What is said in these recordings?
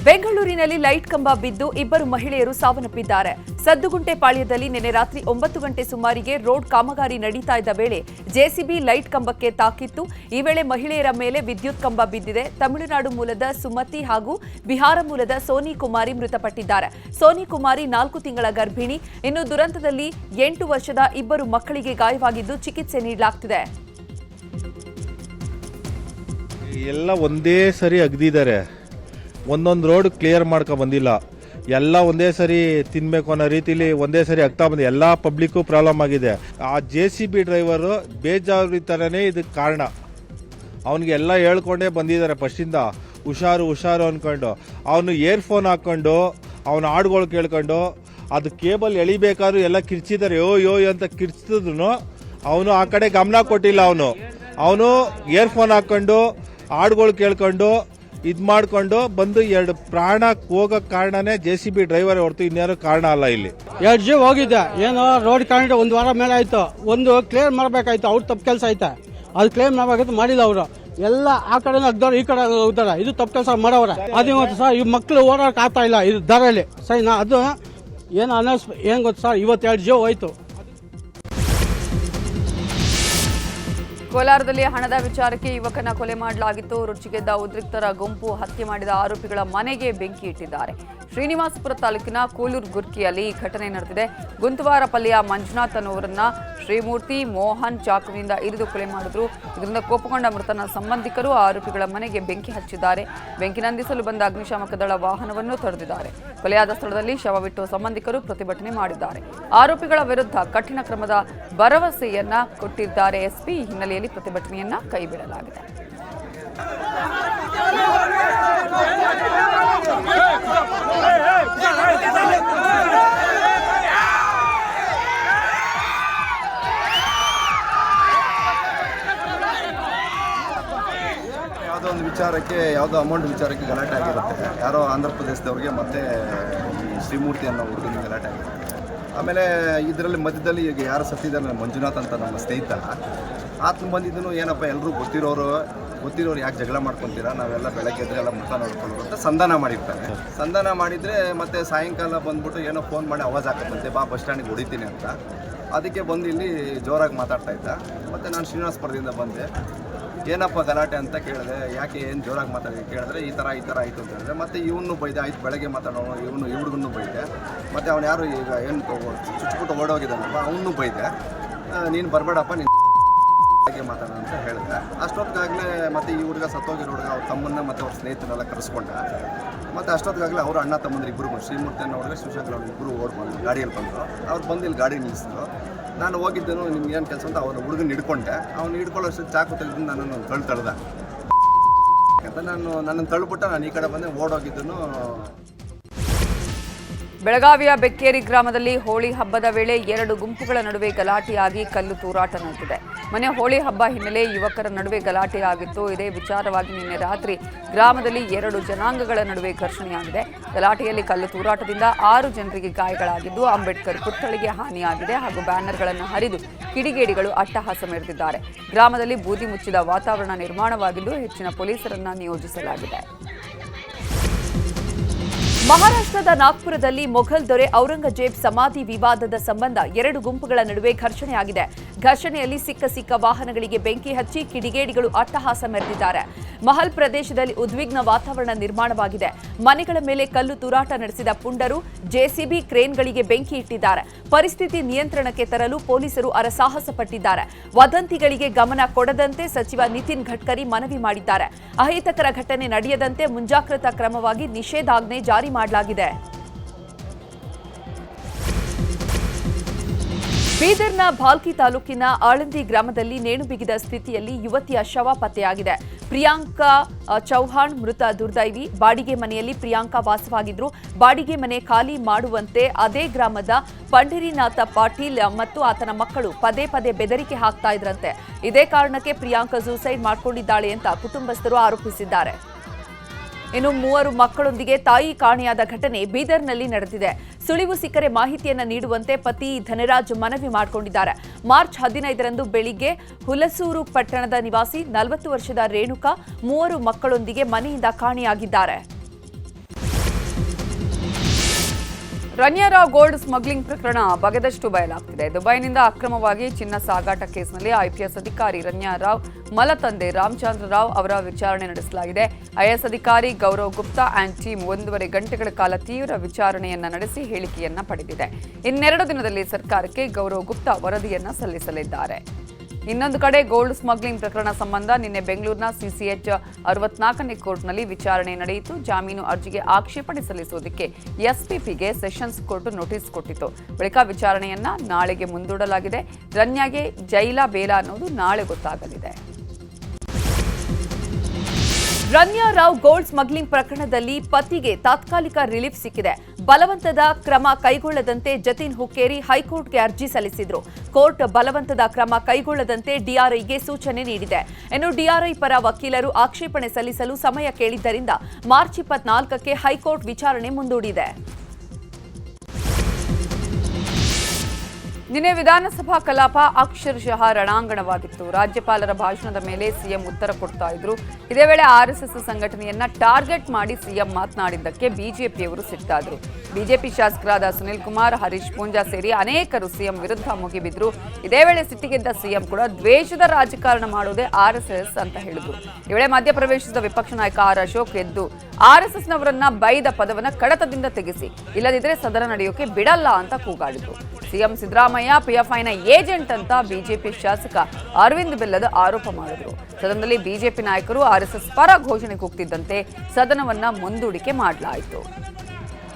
ಬೆಂಗಳೂರಿನಲ್ಲಿ ಲೈಟ್ ಕಂಬ ಬಿದ್ದು ಇಬ್ಬರು ಮಹಿಳೆಯರು ಸಾವನ್ನಪ್ಪಿದ್ದಾರೆ. ಸದ್ದುಗುಂಟೆ ಪಾಳ್ಯದಲ್ಲಿ ನಿನ್ನೆ ರಾತ್ರಿ 9 ಗಂಟೆ ಸುಮಾರಿಗೆ ರೋಡ್ ಕಾಮಗಾರಿ ನಡೀತಾ ಇದ್ದ ವೇಳೆ ಜೆಸಿಬಿ ಲೈಟ್ ಕಂಬಕ್ಕೆ ತಾಕಿತ್ತು. ಈ ವೇಳೆ ಮಹಿಳೆಯರ ಮೇಲೆ ವಿದ್ಯುತ್ ಕಂಬ ಬಿದ್ದಿದೆ. ತಮಿಳುನಾಡು ಮೂಲದ ಸುಮತಿ ಹಾಗೂ ಬಿಹಾರ ಮೂಲದ ಸೋನಿ ಕುಮಾರಿ ಮೃತಪಟ್ಟಿದ್ದಾರೆ. ಸೋನಿ ಕುಮಾರಿ 4 ತಿಂಗಳ ಗರ್ಭಿಣಿ. ಇನ್ನು ದುರಂತದಲ್ಲಿ 8 ವರ್ಷದ ಇಬ್ಬರು ಮಕ್ಕಳಿಗೆ ಗಾಯವಾಗಿದ್ದು ಚಿಕಿತ್ಸೆ ನೀಡಲಾಗುತ್ತಿದೆ. ಎಲ್ಲ ಒಂದೇ ಸರಿ ಅಗ್ದಿದ್ದಾರೆ. ಒಂದೊಂದು ರೋಡ್ ಕ್ಲಿಯರ್ ಮಾಡ್ಕೊ ಬಂದಿಲ್ಲ. ಎಲ್ಲ ಒಂದೇ ಸರಿ ತಿನ್ಬೇಕು ಅನ್ನೋ ರೀತಿಲಿ ಒಂದೇ ಸರಿ ಆಗ್ತಾ ಬಂದಿದೆ. ಎಲ್ಲ ಪಬ್ಲಿಕ್ಕು ಪ್ರಾಬ್ಲಮ್ ಆಗಿದೆ. ಆ JCB ಡ್ರೈವರು ಬೇಜವಾಬ್ದಾರಿತನನೇ ಇದಕ್ಕೆ ಕಾರಣ. ಅವನಿಗೆ ಎಲ್ಲ ಹೇಳ್ಕೊಂಡೇ ಬಂದಿದ್ದಾರೆ ಫಸ್ಟಿಂದ, ಹುಷಾರು ಹುಷಾರು ಅಂದ್ಕೊಂಡು. ಅವನು ಇಯರ್ಫೋನ್ ಹಾಕ್ಕೊಂಡು ಅವನ ಹಾಡುಗಳು ಕೇಳ್ಕೊಂಡು ಅದು ಕೇಬಲ್ ಎಳಿಬೇಕಾದ್ರೂ ಎಲ್ಲ ಕಿರ್ಚಿದ್ದಾರೆ. ಯೋ ಅಂತ ಕಿರ್ಚಿದ್ರು ಅವನು ಆ ಕಡೆ ಗಮನ ಕೊಟ್ಟಿಲ್ಲ. ಅವನು ಇಯರ್ಫೋನ್ ಹಾಕ್ಕೊಂಡು ಹಾಡುಗಳು ಕೇಳ್ಕೊಂಡು ಇದು ಮಾಡ್ಕೊಂಡು ಬಂದು 2 ಪ್ರಾಣ ಹೋಗೋ ಕಾರಣನೇ JCB ಡ್ರೈವರ್ ಹೊರತು ಇನ್ಯಾರು ಕಾರಣ ಅಲ್ಲ. ಇಲ್ಲಿ 2 ಜೀವ ಹೋಗಿದ್ದೆ. ಏನೋ ರೋಡ್ ಕಾಂಡ 1 ವಾರ ಮೇಲೆ ಆಯ್ತು. ಒಂದು ಕ್ಲಿಯರ್ ಮಾಡಬೇಕಾಯ್ತು. ಅವ್ರು ತಪ್ಪು ಕೆಲಸ ಐತೆ. ಅದು ಕ್ಲಿಯರ್ ಮಾಡಬೇಕಾಯ್ತು, ಮಾಡಿಲ್ಲ ಅವರು. ಎಲ್ಲ ಆ ಕಡೆ ಅಗ್ದವ್ರು ಈ ಕಡೆ ಹೋಗ್ತಾರೆ. ಇದು ತಪ್ಪು ಕೆಲಸ ಮಾಡವ್ರೆ. ಅದು ಗೊತ್ತು ಸರ್, ಈ ಮಕ್ಕಳು ಓಡಾಡಕ್ಕೆ ಆಗ್ತಾ ಇಲ್ಲ ಇದು ದಾರಲ್ಲಿ. ಸರಿನಾ? ಅದು ಏನು ಏನು ಗೊತ್ತು ಸರ್, ಇವತ್ತು 2 ಜೀವ ಹೋಯ್ತು. ಕೋಲಾರದಲ್ಲಿ ಹಣದ ವಿಚಾರಕ್ಕೆ ಯುವಕನ ಕೊಲೆ ಮಾಡಲಾಗಿತ್ತು. ರುಚಿಗೆದ್ದ ಉದ್ರಿಕ್ತರ ಗುಂಪು ಹತ್ಯೆ ಮಾಡಿದ ಆರೋಪಿಗಳ ಮನೆಗೆ ಬೆಂಕಿ ಇಟ್ಟಿದ್ದಾರೆ. ಶ್ರೀನಿವಾಸಪುರ ತಾಲೂಕಿನ ಕೂಲೂರು ಗುರ್ಕಿಯಲ್ಲಿ ಈ ಘಟನೆ ನಡೆದಿದೆ. ಗುಂತವಾರಪಲ್ಲಿಯ ಮಂಜುನಾಥ್ ಅನ್ನೋರನ್ನ ಶ್ರೀಮೂರ್ತಿ ಮೋಹನ್ ಚಾಕುವಿನಿಂದ ಇರಿದು ಕೊಲೆ ಮಾಡಿದ್ರು. ಇದರಿಂದ ಕೋಪಗೊಂಡ ಮೃತನ ಸಂಬಂಧಿಕರು ಆರೋಪಿಗಳ ಮನೆಗೆ ಬೆಂಕಿ ಹಚ್ಚಿದ್ದಾರೆ. ಬೆಂಕಿ ನಂದಿಸಲು ಬಂದ ಅಗ್ನಿಶಾಮಕ ದಳ ವಾಹನವನ್ನು ತಡೆದಿದ್ದಾರೆ. ಕೊಲೆಯಾದ ಸ್ಥಳದಲ್ಲಿ ಶವವಿಟ್ಟು ಸಂಬಂಧಿಕರು ಪ್ರತಿಭಟನೆ ಮಾಡಿದ್ದಾರೆ. ಆರೋಪಿಗಳ ವಿರುದ್ಧ ಕಠಿಣ ಕ್ರಮದ ಭರವಸೆಯನ್ನ ಕೊಟ್ಟಿದ್ದಾರೆ ಎಸ್ಪಿ. ಈ ಹಿನ್ನೆಲೆಯಲ್ಲಿ ಪ್ರತಿಭಟನೆಯನ್ನ ಕೈಬಿಡಲಾಗಿದೆ. ಯಾವುದೋ ಒಂದು ವಿಚಾರಕ್ಕೆ, ಯಾವುದೋ ಅಮೌಂಟ್ ವಿಚಾರಕ್ಕೆ ಗಲಾಟೆ ಆಗಿರುತ್ತೆ. ಯಾರೋ ಆಂಧ್ರ ಪ್ರದೇಶದವ್ರಿಗೆ ಮತ್ತು ಈ ಶ್ರೀಮೂರ್ತಿ ಅನ್ನೋ ಹುಡುಗನಿಗೆ ಗಲಾಟೆ ಆಗಿರುತ್ತೆ. ಆಮೇಲೆ ಇದರಲ್ಲಿ ಮಧ್ಯದಲ್ಲಿ ಈಗ ಯಾರು ಸತ್ತಿದ್ದಾರೆ, ಮಂಜುನಾಥ್ ಅಂತ ನಮ್ಮ ಸ್ನೇಹಿತ, ಆತನ ಬಂದಿದ್ದನು ಏನಪ್ಪ ಎಲ್ಲರೂ ಗೊತ್ತಿರೋರು ಯಾಕೆ ಜಗಳ ಮಾಡ್ಕೊತೀರಾ, ನಾವೆಲ್ಲ ಬೆಳಗ್ಗೆ ಎದ್ರೆ ಎಲ್ಲ ಮುಖ ನೋಡ್ಕೊಂಡು ಅಂತ ಸಂಧಾನ ಮಾಡಿರ್ತಾರೆ. ಸಂಧಾನ ಮಾಡಿದರೆ ಮತ್ತೆ ಸಾಯಂಕಾಲ ಬಂದ್ಬಿಟ್ಟು ಏನೋ ಫೋನ್ ಮಾಡಿ ಆವಾಜ್ ಹಾಕತ್ತಂತೆ, ಬಾ ಬಸ್ ಸ್ಟ್ಯಾಂಡಿಗೆ ಹೊಡಿತೀನಿ ಅಂತ. ಅದಕ್ಕೆ ಬಂದು ಇಲ್ಲಿ ಜೋರಾಗಿ ಮಾತಾಡ್ತಾ ಇದ್ದ. ಮತ್ತು ನಾನು ಶ್ರೀನಿವಾಸಪುರದಿಂದ ಬಂದೆ. ಏನಪ್ಪ ಗಲಾಟೆ ಅಂತ ಕೇಳಿದೆ. ಯಾಕೆ ಏನು ಜೋರಾಗಿ ಮಾತಾಡಿ ಕೇಳಿದ್ರೆ ಈ ಥರ ಆಯಿತು ಅಂತ ಹೇಳಿದ್ರೆ, ಮತ್ತು ಇವನು ಬೈದೆ. ಆಯ್ತು ಬೆಳಗ್ಗೆ ಮಾತಾಡೋನು, ಇವ್ರಿಗೂ ಬೈದೆ. ಮತ್ತು ಅವ್ನು ಯಾರು ಈಗ ಏನು ಚುಚ್ಚಿಬಿಟ್ಟು ಓಡೋಗಿದ್ದಾನಪ್ಪ, ಅವನು ಬೈದೆ. ನೀನು ಬರಬೇಡಪ್ಪ, ನೀನು ಮಾತಾಡೋ ಅಂತ ಹೇಳಿದೆ. ಅಷ್ಟೊತ್ತಿಗಾಗಲೇ ಮತ್ತು ಈ ಹುಡುಗ ಸತ್ತೋಗಿರೋ ಹುಡುಗ ಅವ್ರ ತಮ್ಮನ್ನ ಮತ್ತು ಅವ್ರ ಸ್ನೇಹಿತನೆಲ್ಲ ಕರೆಸ್ಕೊಂಡ. ಮತ್ತು ಅಷ್ಟೊತ್ತಿಗಾಗಲೇ ಅವರು ಅಣ್ಣ ತಮ್ಮಂದ್ರೆ ಇಬ್ಬರು ಶ್ರೀಮೂರ್ತಿ ಅನ್ನೋ ಹುಡುಗ ಶಿವಶಂಕರ್ ಅವ್ರು ಇಬ್ಬರು ಓಡ್ಬಂದು ಗಾಡಿಯಲ್ಲಿ ಬಂದರು. ಅವ್ರು ಬಂದು ಇಲ್ಲಿ ಗಾಡಿ ನಿಲ್ಲಿಸಿದ್ರು. ನಾನು ಹೋಗಿದ್ದನು, ನಿಮ್ಗೆ ಏನು ಕೆಲಸ ಅಂತ ಅವ್ರ ಹುಡುಗನ ಹಿಡ್ಕೊಂಡೆ. ಅವ್ನು ಹಿಡ್ಕೊಳ್ಳೋಷ್ಟು ಚಾಕು ತೆಗೆದು ನನ್ನನ್ನು ತಳ್ದ ಅಂತ. ನನ್ನನ್ನು ತಳ್ಬಿಟ್ಟು ನಾನು ಈ ಕಡೆ ಬಂದೆ. ಓಡೋಗಿದ್ದನು. ಬೆಳಗಾವಿಯ ಬೆಕ್ಕೇರಿ ಗ್ರಾಮದಲ್ಲಿ ಹೋಳಿ ಹಬ್ಬದ ವೇಳೆ 2 ಗುಂಪುಗಳ ನಡುವೆ ಗಲಾಟೆಯಾಗಿ ಕಲ್ಲು ತೂರಾಟ ನಡೆದಿದೆ. ಮೊನ್ನೆ ಹೋಳಿ ಹಬ್ಬ ಹಿನ್ನೆಲೆ ಯುವಕರ ನಡುವೆ ಗಲಾಟೆಯಾಗಿತ್ತು. ಇದೇ ವಿಚಾರವಾಗಿ ನಿನ್ನೆ ರಾತ್ರಿ ಗ್ರಾಮದಲ್ಲಿ 2 ಜನಾಂಗಗಳ ನಡುವೆ ಘರ್ಷಣೆಯಾಗಿದೆ. ಗಲಾಟೆಯಲ್ಲಿ ಕಲ್ಲು ತೂರಾಟದಿಂದ 6 ಜನರಿಗೆ ಗಾಯಗಳಾಗಿದ್ದು, ಅಂಬೇಡ್ಕರ್ ಪುತ್ಥಳಿಗೆ ಹಾನಿಯಾಗಿದೆ ಹಾಗೂ ಬ್ಯಾನರ್ಗಳನ್ನು ಹರಿದು ಕಿಡಿಗೇಡಿಗಳು ಅಟ್ಟಹಾಸ ಮೆರೆದಿದ್ದಾರೆ. ಗ್ರಾಮದಲ್ಲಿ ಬೂದಿ ಮುಚ್ಚಿದ ವಾತಾವರಣ ನಿರ್ಮಾಣವಾಗಿದ್ದು ಹೆಚ್ಚಿನ ಪೊಲೀಸರನ್ನ ನಿಯೋಜಿಸಲಾಗಿದೆ. ಮಹಾರಾಷ್ಟ್ರದ ನಾಗ್ಪುರದಲ್ಲಿ ಮೊಘಲ್ ದೊರೆ ಔರಂಗಜೇಬ್ ಸಮಾಧಿ ವಿವಾದದ ಸಂಬಂಧ 2 ಗುಂಪುಗಳ ನಡುವೆ ಘರ್ಷಣೆಯಾಗಿದೆ. ಘರ್ಷಣೆಯಲ್ಲಿ ಸಿಕ್ಕ ವಾಹನಗಳಿಗೆ ಬೆಂಕಿ ಹಚ್ಚಿ ಕಿಡಿಗೇಡಿಗಳು ಅಟ್ಟಹಾಸ ಮೆರೆದಿದ್ದಾರೆ. ಮಹಲ್ ಪ್ರದೇಶದಲ್ಲಿ ಉದ್ವಿಗ್ನ ವಾತಾವರಣ ನಿರ್ಮಾಣವಾಗಿದೆ. ಮನೆಗಳ ಮೇಲೆ ಕಲ್ಲು ತೂರಾಟ ನಡೆಸಿದ ಪುಂಡರು JCB ಕ್ರೇನ್ಗಳಿಗೆ ಬೆಂಕಿ ಇಟ್ಟಿದ್ದಾರೆ. ಪರಿಸ್ಥಿತಿ ನಿಯಂತ್ರಣಕ್ಕೆ ತರಲು ಪೊಲೀಸರು ಅರಸಾಹಸ ಪಟ್ಟಿದ್ದಾರೆ. ವದಂತಿಗಳಿಗೆ ಗಮನ ಕೊಡದಂತೆ ಸಚಿವ ನಿತಿನ್ ಗಡ್ಕರಿ ಮನವಿ ಮಾಡಿದ್ದಾರೆ. ಅಹಿತಕರ ಘಟನೆ ನಡೆಯದಂತೆ ಮುಂಜಾಗ್ರತಾ ಕ್ರಮವಾಗಿ ನಿಷೇಧಾಜ್ಞೆ ಜಾರಿ ಮಾಡಲಾಗಿದೆ. ಬೀದರ್ನ ಭಾಲ್ಕಿ ತಾಲೂಕಿನ ಆಳಂದಿ ಗ್ರಾಮದಲ್ಲಿ ನೇಣು ಬಿಗಿದ ಸ್ಥಿತಿಯಲ್ಲಿ ಯುವತಿಯ ಶವ ಪತ್ತೆಯಾಗಿದೆ. ಪ್ರಿಯಾಂಕಾ ಚೌಹಾಣ್ ಮೃತ ದುರ್ದೈವಿ. ಬಾಡಿಗೆ ಮನೆಯಲ್ಲಿ ಪ್ರಿಯಾಂಕಾ ವಾಸವಾಗಿದ್ರು. ಬಾಡಿಗೆ ಮನೆ ಖಾಲಿ ಮಾಡುವಂತೆ ಅದೇ ಗ್ರಾಮದ ಪಂಡರಿನಾಥ ಪಾಟೀಲ್ ಮತ್ತು ಆತನ ಮಕ್ಕಳು ಪದೇ ಬೆದರಿಕೆ ಹಾಕ್ತಾ ಇದ್ರಂತೆ. ಇದೇ ಕಾರಣಕ್ಕೆ ಪ್ರಿಯಾಂಕಾ ಸೂಸೈಡ್ ಮಾಡಿಕೊಂಡಿದ್ದಾಳೆ ಅಂತ ಕುಟುಂಬಸ್ಥರು ಆರೋಪಿಸಿದ್ದಾರೆ. ಇನ್ನು 3 ಮಕ್ಕಳೊಂದಿಗೆ ತಾಯಿ ಕಾಣೆಯಾದ ಘಟನೆ ಬೀದರ್ನಲ್ಲಿ ನಡೆದಿದೆ. ಸುಳಿವು ಸಿಕ್ಕರೆ ಮಾಹಿತಿಯನ್ನು ನೀಡುವಂತೆ ಪತಿ ಧನರಾಜ್ ಮನವಿ ಮಾಡಿಕೊಂಡಿದ್ದಾರೆ. ಮಾರ್ಚ್ 15ರಂದು ಬೆಳಿಗ್ಗೆ ಹುಲಸೂರು ಪಟ್ಟಣದ ನಿವಾಸಿ 40 ವರ್ಷದ ರೇಣುಕಾ 3 ಮಕ್ಕಳೊಂದಿಗೆ ಮನೆಯಿಂದ ಕಾಣೆಯಾಗಿದ್ದಾರೆ. ರನ್ಯಾರಾವ್ ಗೋಲ್ಡ್ ಸ್ಮಗ್ಲಿಂಗ್ ಪ್ರಕರಣ ಬಗೆದಷ್ಟು ಬಯಲಾಗ್ತಿದೆ. ದುಬೈನಿಂದ ಅಕ್ರಮವಾಗಿ ಚಿನ್ನ ಸಾಗಾಟ ಕೇಸ್ನಲ್ಲಿ ಐಪಿಎಸ್ ಅಧಿಕಾರಿ ರನ್ಯಾರಾವ್ ಮಲತಂದೆ ರಾಮಚಂದ್ರ ರಾವ್ ಅವರ ವಿಚಾರಣೆ ನಡೆಸಲಾಗಿದೆ. ಐಎಎಸ್ ಅಧಿಕಾರಿ ಗೌರವ್ ಗುಪ್ತಾ ಆ್ಯಂಡ್ ಟೀಮ್ 1.5 ಗಂಟೆಗಳ ಕಾಲ ತೀವ್ರ ವಿಚಾರಣೆಯನ್ನ ನಡೆಸಿ ಹೇಳಿಕೆಯನ್ನ ಪಡೆದಿದೆ. ಇನ್ನೆರಡು ದಿನದಲ್ಲಿ ಸರ್ಕಾರಕ್ಕೆ ಗೌರವ್ ಗುಪ್ತಾ ವರದಿಯನ್ನ ಸಲ್ಲಿಸಲಿದ್ದಾರೆ. ಇನ್ನೊಂದು ಕಡೆ ಗೋಲ್ಡ್ ಸ್ಮಗ್ಲಿಂಗ್ ಪ್ರಕರಣ ಸಂಬಂಧ ನಿನ್ನೆ ಬೆಂಗಳೂರಿನ ಸಿಸಿಎಚ್ 64ನೇ ಕೋರ್ಟ್ನಲ್ಲಿ ವಿಚಾರಣೆ ನಡೆಯಿತು. ಜಾಮೀನು ಅರ್ಜಿಗೆ ಆಕ್ಷೇಪಣೆ ಸಲ್ಲಿಸುವುದಕ್ಕೆ ಎಸ್ಪಿಪಿಗೆ ಸೆಷನ್ಸ್ ಕೋರ್ಟ್ ನೋಟಿಸ್ ಕೊಟ್ಟಿತ್ತು. ಬಳಿಕ ವಿಚಾರಣೆಯನ್ನ ನಾಳೆಗೆ ಮುಂದೂಡಲಾಗಿದೆ. ರನ್ಯಾಗೆ ಜೈಲ ಬೇಲ ಅನ್ನೋದು ನಾಳೆ ಗೊತ್ತಾಗಲಿದೆ. ರನ್ಯಾರಾವ್ ಗೋಲ್ಡ್ ಸ್ಮಗ್ಲಿಂಗ್ ಪ್ರಕರಣದಲ್ಲಿ ಪತಿಗೆ ತಾತ್ಕಾಲಿಕ ರಿಲೀಫ್ ಸಿಕ್ಕಿದೆ. ಬಲವಂತದ ಕ್ರಮ ಕೈಗೊಳ್ಳದಂತೆ ಜತಿನ್ ಹುಕ್ಕೇರಿ ಹೈಕೋರ್ಟ್ಗೆ ಅರ್ಜಿ ಸಲ್ಲಿಸಿದ್ರು. ಕೋರ್ಟ್ ಬಲವಂತದ ಕ್ರಮ ಕೈಗೊಳ್ಳದಂತೆ ಡಿಆರ್ಐಗೆ ಸೂಚನೆ ನೀಡಿದೆ. ಇನ್ನು ಡಿಆರ್ಐ ಪರ ವಕೀಲರು ಆಕ್ಷೇಪಣೆ ಸಲ್ಲಿಸಲು ಸಮಯ ಕೇಳಿದ್ದರಿಂದ ಮಾರ್ಚ್ 24ಕ್ಕೆ ಹೈಕೋರ್ಟ್ ವಿಚಾರಣೆ ಮುಂದೂಡಿದೆ. ನಿನ್ನೆ ವಿಧಾನಸಭಾ ಕಲಾಪ ಅಕ್ಷರಶಃ ರಣಾಂಗಣವಾಗಿತ್ತು. ರಾಜ್ಯಪಾಲರ ಭಾಷಣದ ಮೇಲೆ ಸಿಎಂ ಉತ್ತರ ಕೊಡ್ತಾ ಇದ್ರು. ಇದೇ ವೇಳೆ ಆರ್ಎಸ್ಎಸ್ ಸಂಘಟನೆಯನ್ನ ಟಾರ್ಗೆಟ್ ಮಾಡಿ ಸಿಎಂ ಮಾತನಾಡಿದ್ದಕ್ಕೆ ಬಿಜೆಪಿಯವರು ಸಿಟ್ಟಾದ್ರು. ಬಿಜೆಪಿ ಶಾಸಕರಾದ ಸುನಿಲ್ ಕುಮಾರ್, ಹರೀಶ್ ಪೂಂಜಾ ಸೇರಿ ಅನೇಕರು ಸಿಎಂ ವಿರುದ್ಧ ಮುಗಿಬಿದ್ರು. ಇದೇ ವೇಳೆ ಸಿಟ್ಟಿಗೆದ್ದ ಸಿಎಂ ಕೂಡ ದ್ವೇಷದ ರಾಜಕಾರಣ ಮಾಡುವುದೇ ಆರ್ಎಸ್ಎಸ್ ಅಂತ ಹೇಳಿದ್ರು. ಈ ವೇಳೆ ಮಧ್ಯಪ್ರವೇಶಿಸಿದ ವಿಪಕ್ಷ ನಾಯಕ ಆರ್ ಅಶೋಕ್ ಎದ್ದು ಆರ್ಎಸ್ಎಸ್ನವರನ್ನ ಬೈದ ಪದವನ್ನ ಕಡತದಿಂದ ತೆಗೆಸಿ, ಇಲ್ಲದಿದ್ದರೆ ಸದನ ನಡೆಯೋಕೆ ಬಿಡಲ್ಲ ಅಂತ ಕೂಗಾಡಿದ್ರು. ಸಿಎಂ ಸಿದ್ದರಾಮಯ್ಯ ಪಿಎಫ್ಐನ ಏಜೆಂಟ್ ಅಂತ ಬಿಜೆಪಿ ಶಾಸಕ ಅರವಿಂದ್ ಬೆಲ್ಲದ ಆರೋಪ ಮಾಡಿದ್ರು. ಸದನದಲ್ಲಿ ಬಿಜೆಪಿ ನಾಯಕರು ಆರ್ಎಸ್ಎಸ್ ಪರ ಘೋಷಣೆ ಕೂಗ್ತಿದ್ದಂತೆ ಸದನವನ್ನ ಮುಂದೂಡಿಕೆ ಮಾಡಲಾಯಿತು.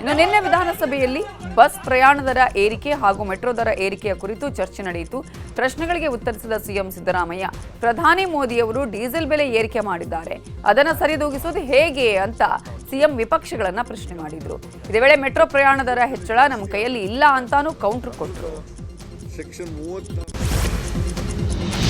ಇನ್ನು ನಿನ್ನೆ ವಿಧಾನಸಭೆಯಲ್ಲಿ ಬಸ್ ಪ್ರಯಾಣ ದರ ಏರಿಕೆ ಹಾಗೂ ಮೆಟ್ರೋ ದರ ಏರಿಕೆಯ ಕುರಿತು ಚರ್ಚೆ ನಡೆಯಿತು. ಪ್ರಶ್ನೆಗಳಿಗೆ ಉತ್ತರಿಸಿದ ಸಿಎಂ ಸಿದ್ದರಾಮಯ್ಯ, ಪ್ರಧಾನಿ ಮೋದಿಯವರು ಡೀಸೆಲ್ ಬೆಲೆ ಏರಿಕೆ ಮಾಡಿದ್ದಾರೆ, ಅದನ್ನು ಸರಿದೂಗಿಸೋದು ಹೇಗೆ ಅಂತ ಸಿಎಂ ವಿಪಕ್ಷಗಳನ್ನ ಪ್ರಶ್ನೆ ಮಾಡಿದ್ರು. ಇದೇ ವೇಳೆ ಮೆಟ್ರೋ ಪ್ರಯಾಣ ದರ ಹೆಚ್ಚಳ ನಮ್ಮ ಕೈಯಲ್ಲಿ ಇಲ್ಲ ಅಂತಾನೂ ಕೌಂಟರ್ ಕೊಟ್ಟರು.